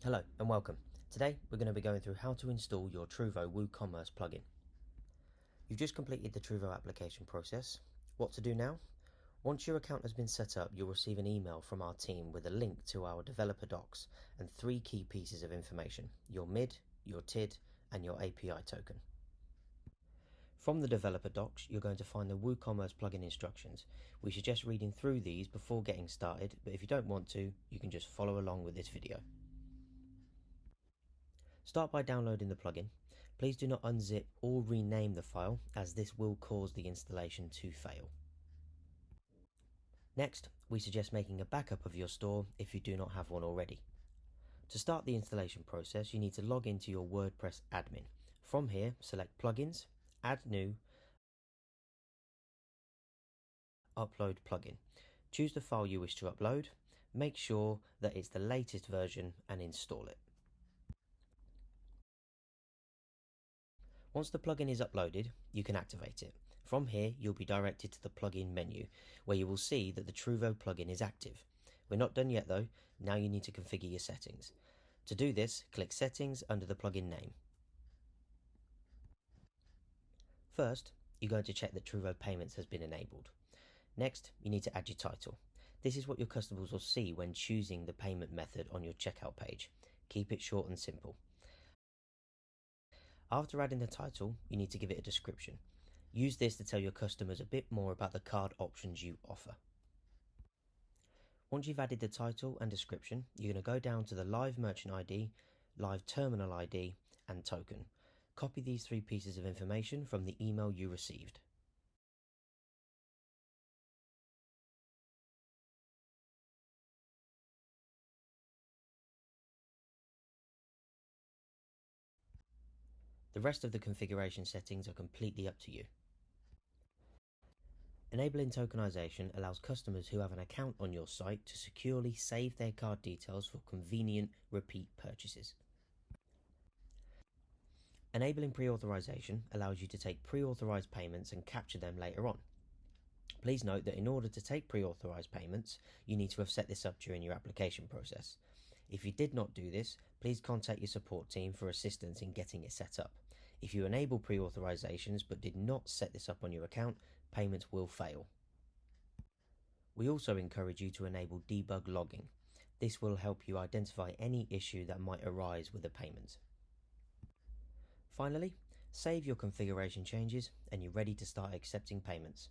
Hello and welcome. Today we're going to be going through how to install your Truevo WooCommerce plugin. You've just completed the Truevo application process. What to do now? Once your account has been set up, you'll receive an email from our team with a link to our developer docs and 3 key pieces of information: your MID, your TID and your API token. From the developer docs, you're going to find the WooCommerce plugin instructions. We suggest reading through these before getting started, but if you don't want to, you can just follow along with this video. Start by downloading the plugin. Please do not unzip or rename the file, as this will cause the installation to fail. Next, we suggest making a backup of your store if you do not have one already. To start the installation process, you need to log into your WordPress admin. From here, select Plugins, Add New, Upload Plugin. Choose the file you wish to upload, make sure that it's the latest version and install it. Once the plugin is uploaded, you can activate it. From here, you'll be directed to the plugin menu, where you will see that the Truevo plugin is active. We're not done yet though. Now you need to configure your settings. To do this, click Settings under the plugin name. First, you're going to check that Truevo Payments has been enabled. Next, you need to add your title. This is what your customers will see when choosing the payment method on your checkout page. Keep it short and simple. After adding the title, you need to give it a description. Use this to tell your customers a bit more about the card options you offer. Once you've added the title and description, you're going to go down to the Live Merchant ID, Live Terminal ID, and Token. Copy these 3 pieces of information from the email you received. The rest of the configuration settings are completely up to you. Enabling tokenization allows customers who have an account on your site to securely save their card details for convenient repeat purchases. Enabling pre-authorization allows you to take pre-authorized payments and capture them later on. Please note that in order to take pre-authorized payments, you need to have set this up during your application process. If you did not do this, please contact your support team for assistance in getting it set up. If you enable pre-authorizations but did not set this up on your account, payments will fail. We also encourage you to enable debug logging. This will help you identify any issue that might arise with a payment. Finally, save your configuration changes and you're ready to start accepting payments.